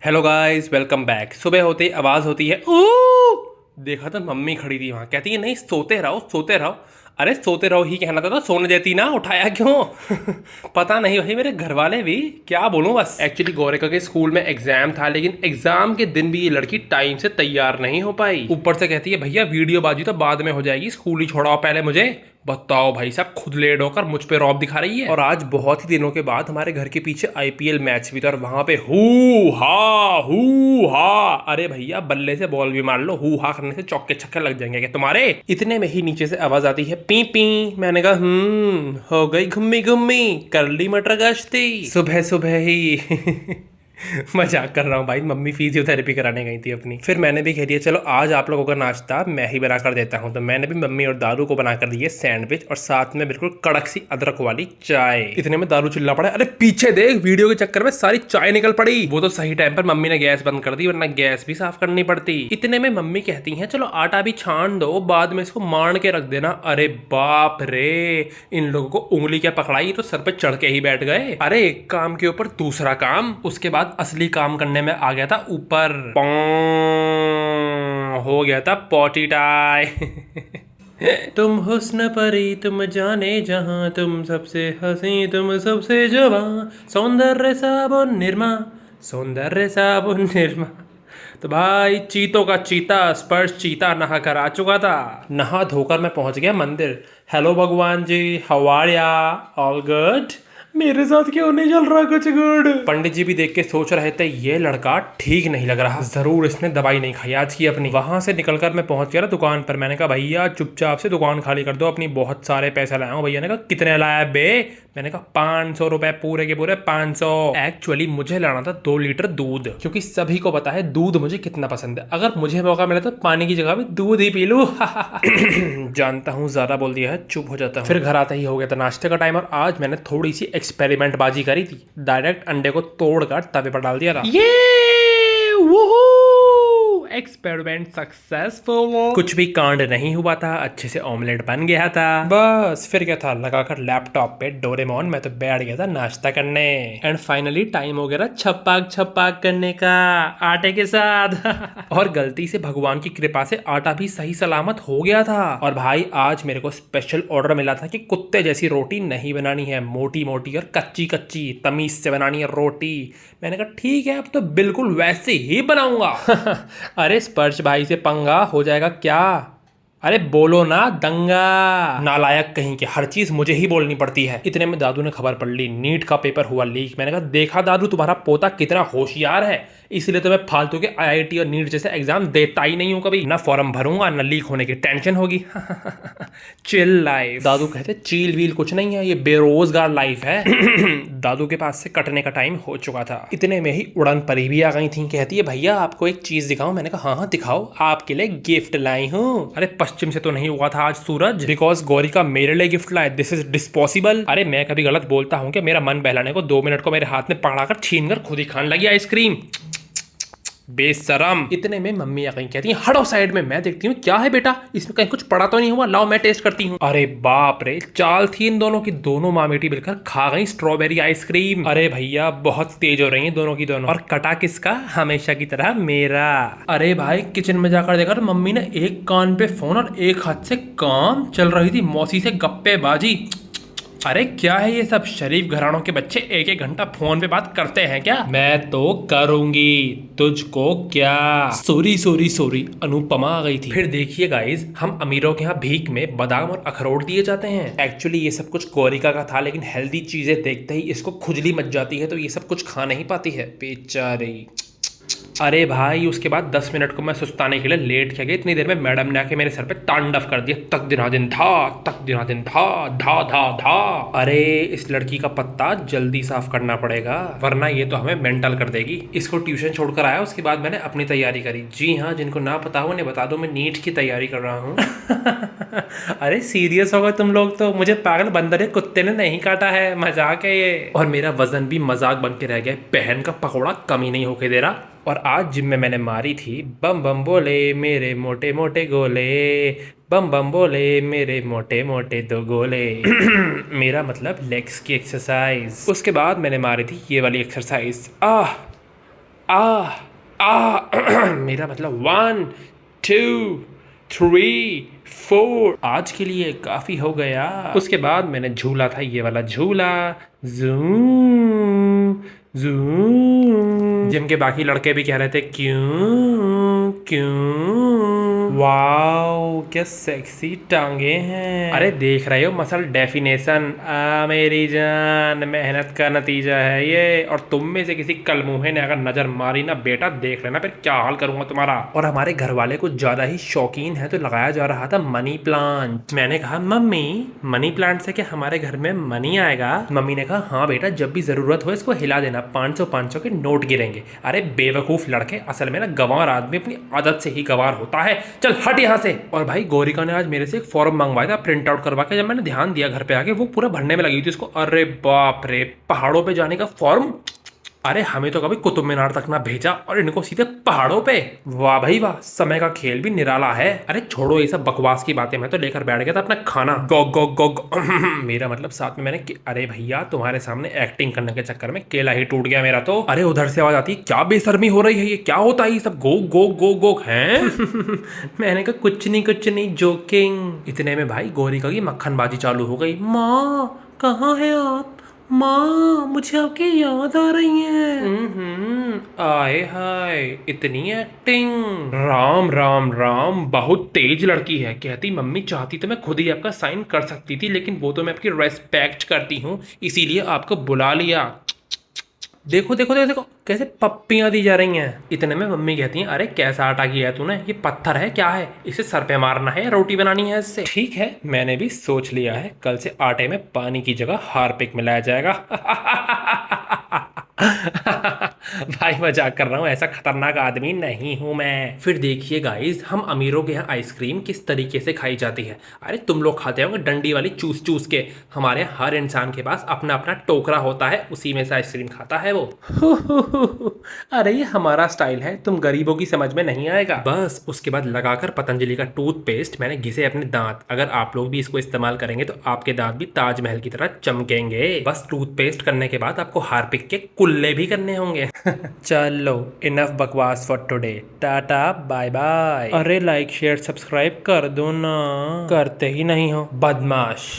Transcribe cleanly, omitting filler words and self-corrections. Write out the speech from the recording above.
Hello guys, welcome back. सुबह होते ही आवाज़ होती है ओ। देखा तो मम्मी खड़ी थी वहाँ, कहती है नहीं सोते रहो सोते रहो। अरे सोते रहो ही कहना था तो सोने देती ना, उठाया क्यों? पता नहीं भाई, मेरे घर वाले भी क्या बोलूँ। बस एक्चुअली गौरिका के स्कूल में एग्जाम था, लेकिन एग्जाम के दिन भी ये लड़की टाइम से तैयार नहीं हो पाई। ऊपर से कहती है भैया वीडियो बाजी तो बाद में हो जाएगी, स्कूल ही छोड़ाओ पहले मुझे। बताओ भाई साहब, खुद लेट होकर मुझ पे रौब दिखा रही है। और आज बहुत ही दिनों के बाद हमारे घर के पीछे आईपीएल मैच भी था, और वहां पे हु हा। अरे भैया बल्ले से बॉल भी मार लो, हु हा करने से चौके छक्के लग जाएंगे क्या तुम्हारे? इतने में ही नीचे से आवाज आती है पी पी। मैंने कहा हो गई घुम्मी घुम्मी, कर ली मटर गश्ती सुबह सुबह ही। मजाक कर रहा हूँ भाई, मम्मी फिजियोथेरेपी कराने गई थी अपनी। फिर मैंने भी कह दिया चलो आज आप लोगों का नाश्ता मैं ही बना कर देता हूँ, तो मैंने भी मम्मी और दारू को बना कर दिए सैंडविच, और साथ में बिल्कुल कड़क सी अदरक वाली चाय। इतने में दारू चिल्ला पड़ा, अरे पीछे देख, वीडियो के चक्कर में सारी चाय निकल पड़ी। वो तो सही टाइम पर मम्मी ने गैस बंद कर दी, वरना गैस भी साफ करनी पड़ती। इतने में मम्मी कहती है चलो आटा भी छान दो, बाद में इसको मार के रख देना। अरे बाप रे, इन लोगों को उंगली क्या पकड़ाई, तो सर पे चढ़ के ही बैठ गए। अरे एक काम के ऊपर दूसरा काम, उसके बाद असली काम करने में आ गया था ऊपर। हो गया था पॉटी टाई। तुम हुस्न परी तुम जाने जहां, तुम सबसे हंसी तुम सबसे जवां, सौंदर्य साबुन निरमा, सौंदर्य साबुन निरमा। तो भाई चीतों का चीता स्पर्श चीता नहा कर आ चुका था। नहा धोकर मैं पहुंच गया मंदिर। हेलो भगवान जी, हाउ आर या? All good? मेरे साथ क्यों नहीं चल रहा कुछ गुड? पंडित जी भी देख के सोच रहे थे ये लड़का ठीक नहीं लग रहा, जरूर इसने दवाई नहीं खाई आज की अपनी। वहां से निकलकर मैं पहुंच गया दुकान पर। मैंने कहा भैया चुपचाप से दुकान खाली कर दो अपनी, बहुत सारे पैसे लाया हूँ। भैया ने कहा कितने लाया बे? मैंने कहा 500 रुपए, पूरे के पूरे 500। एक्चुअली मुझे लाना था 2 लीटर दूध, क्योंकि सभी को पता है दूध मुझे कितना पसंद है। अगर मुझे मौका मिला तो पानी की जगह भी दूध ही पी लूं। जानता हूँ ज्यादा बोल दिया है, चुप हो जाता हूँ। फिर घर आता ही हो गया था नाश्ते का टाइम, और आज मैंने थोड़ी सी एक्सपेरिमेंट बाजी करी थी। डायरेक्ट अंडे को तोड़कर तवे पर डाल दिया था। ये एक्सपेरिमेंट सक्सेसफुल। कुछ भी कांड नहीं हुआ था, अच्छे से ऑमलेट बन गया था। बस फिर क्या था, लगाकर लैपटॉप पे डोरेमोन मैं तो बैठ गया था नाश्ता करने। एंड फाइनली टाइम हो गया छप्पाक छप्पाक करने का आटे के साथ। और गलती से भगवान की कृपा से आटा भी सही सलामत हो गया था। और भाई आज मेरे को स्पेशल ऑर्डर मिला था कि कुत्ते जैसी रोटी नहीं बनानी है, मोटी मोटी और कच्ची कच्ची तमीज से बनानी है रोटी। मैंने कहा ठीक है, अब तो बिल्कुल वैसे ही बनाऊंगा। अरे स्पर्श भाई से पंगा हो जाएगा क्या? अरे बोलो ना दंगा। नालायक कहीं के, हर चीज मुझे ही बोलनी पड़ती है। इतने में दादू ने खबर पढ़ ली, नीट का पेपर हुआ लीक। मैंने कहा देखा दादू, तुम्हारा पोता कितना होशियार है, इसलिए तो मैं फालतू के आईआईटी और नीट जैसे एग्जाम देता ही नहीं हूँ कभी। ना फॉर्म भरूंगा ना लीक होने की टेंशन होगी। Chill life. दादू कहते चील वील कुछ नहीं है, ये बेरोजगार लाइफ है। दादू के पास से कटने का टाइम हो चुका था। इतने में ही उड़न परी भी आ गई थी। कहती है भैया आपको एक चीज दिखाऊं? मैंने कहा हाँ हाँ दिखाओ, आपके लिए गिफ्ट लाई हूँ। अरे पश्चिम से तो नहीं हुआ था आज सूरज, बिकॉज गौरिका मेरे लिए गिफ्ट लाए। This is disposable. अरे मैं कभी गलत बोलता हूँ कि मेरा मन बहलाने को 2 मिनट को मेरे हाथ में पकड़ाकर छीन कर खुद ही खाने लगी आइसक्रीम, बेशरम। इतने में मम्मी आ गई, कहती है हटो साइड में। मैं देखती हूँ क्या है बेटा, इसमें कहीं कुछ पड़ा तो नहीं हुआ, लाओ मैं टेस्ट करती हूँ। अरे बाप रे, चाल थी इन दोनों की, दोनों माँ बेटी मिलकर खा गई स्ट्रॉबेरी आइसक्रीम। अरे भैया बहुत तेज हो रही है दोनों की दोनों। और कटा किसका? हमेशा की तरह मेरा। अरे भाई किचन में जाकर देखा मम्मी ने एक कान पे फोन और एक हाथ से काम चल रही थी मौसी से गप्पेबाजी। अरे क्या है ये सब, शरीफ घरानों के बच्चे 1-1 घंटा फोन पे बात करते हैं क्या? मैं तो करूंगी, तुझको क्या? सॉरी सॉरी सॉरी, अनुपमा आ गई थी। फिर देखिए गाइज, हम अमीरों के यहाँ भीख में बादाम और अखरोट दिए जाते हैं। एक्चुअली ये सब कुछ गौरिका का था, लेकिन हेल्दी चीजें देखते ही इसको खुजली मच जाती है, तो ये सब कुछ खा नहीं पाती है बेचारी। अरे भाई उसके बाद 10 मिनट को मैं सुस्ताने के लिए लेट किया गया। इतनी देर में मैडम ने आके मेरे सर पे तांडव कर दिया, तक दिनादिन था, तक दिनादिन था, धा धा धा। अरे इस लड़की का पत्ता जल्दी साफ करना पड़ेगा, वरना ये तो हमें मेंटल कर देगी। इसको ट्यूशन छोड़कर आया, उसके बाद मैंने अपनी तैयारी करी। जी हाँ, जिनको ना पता हो उन्हें बता दो, मैं नीट की तैयारी कर रहा हूँ। अरे सीरियस हो गए तुम लोग तो, मुझे पागल बंदर कुत्ते ने नहीं काटा है, मजाक है ये। और मेरा वजन भी मजाक बन के रह गया, बहन का पकौड़ा कमी नहीं होके दे रहा। और आज जिम में मैंने मारी थी बम बम बोले मेरे मोटे मोटे गोले, बम बम बोले मेरे मोटे मोटे 2 गोले। मेरा मतलब लेग्स की एक्सरसाइज। उसके बाद मैंने मारी थी ये वाली एक्सरसाइज, मेरा मतलब 1 2 3 4 आज के लिए काफी हो गया। उसके बाद मैंने झूला था ये वाला झूला, जूम जूम, जिम के बाकी लड़के भी कह रहे थे क्यों क्यों, वाओ क्या सेक्सी टांगे हैं। अरे देख रहे हो मसल डेफिनेशन, मेरी जान मेहनत का नतीजा है ये। और तुम में से किसी कलमुहे ने अगर नजर मारी ना बेटा, देख लेना फिर क्या हाल करूंगा तुम्हारा। और हमारे घर वाले कुछ ज्यादा ही शौकीन है तो लगाया जा रहा था मनी प्लांट। मैंने कहा मम्मी मनी प्लांट से क्या हमारे घर में मनी आएगा? मम्मी ने कहा हाँ बेटा, जब भी जरूरत हो इसको हिला देना, 500 के नोट गिरेंगे। अरे बेवकूफ लड़के, असल में ना गंवार आदमी अपनी आदत से ही गंवार होता है। चल हट यहाँ से। और भाई गोरिका ने आज मेरे से एक फॉर्म मंगवाया था प्रिंट आउट करवा के, जब मैंने ध्यान दिया घर पे आके वो पूरा भरने में लगी थी उसको। अरे बाप रे, पहाड़ों पे जाने का फॉर्म! अरे हमें तो कभी कुतुब मीनार तक ना भेजा और इनको सीधे पहाड़ों पे। वाह भाई वाह, समय का खेल भी निराला है। अरे छोड़ो ये सब बकवास की बातें, मैं तो लेकर बैठ गया था अपना खाना। गोग गोग गोग मेरा मतलब साथ में मैंने अरे भैया तुम्हारे सामने एक्टिंग करने के चक्कर में केला ही टूट गया मेरा तो। अरे उधर से आवाज आती, क्या बेशर्मी हो रही है, ये क्या होता है ये सब गोग गोग गोग गोग है। मैंने कहा कुछ नहीं जोकिंग। इतने में भाई गोरिका की मक्खनबाजी चालू हो गई। माँ कहाँ है आप? माँ मुझे आपकी याद आ रही है। आए हाय, इतनी एक्टिंग! राम राम राम, बहुत तेज लड़की है। कहती मम्मी चाहती तो मैं खुद ही आपका साइन कर सकती थी, लेकिन वो तो मैं आपकी रेस्पेक्ट करती हूँ इसीलिए आपको बुला लिया। देखो देखो देखो देखो कैसे पप्पियां दी जा रही हैं। इतने में मम्मी कहती हैं अरे कैसा आटा किया है तूने, ये पत्थर है क्या है, इसे सर पे मारना है या रोटी बनानी है इससे? ठीक है मैंने भी सोच लिया है, कल से आटे में पानी की जगह हार्पिक मिलाया जाएगा। भाई मजाक कर रहा हूँ, ऐसा खतरनाक आदमी नहीं हूं मैं। फिर देखिए गाइस, हम अमीरों के यहाँ आइसक्रीम किस तरीके से खाई जाती है। अरे तुम लोग खाते होंगे डंडी वाली चूस चूस के, हमारे यहाँ हर इंसान के पास अपना अपना टोकरा होता है, उसी में से आइसक्रीम खाता है वो। अरे ये हमारा स्टाइल है, तुम गरीबों की समझ में नहीं आएगा। बस उसके बाद लगाकर पतंजलि का टूथपेस्ट मैंने घिसे अपने दांत। अगर आप लोग भी इसको इस्तेमाल करेंगे तो आपके दांत भी ताजमहल की तरह चमकेंगे। बस टूथपेस्ट करने के बाद आपको हार्पिक के कुल्ले भी करने होंगे। चलो इनफ बकवास for today, tata bye bye. अरे लाइक शेयर सब्सक्राइब कर दो ना, करते ही नहीं हो बदमाश।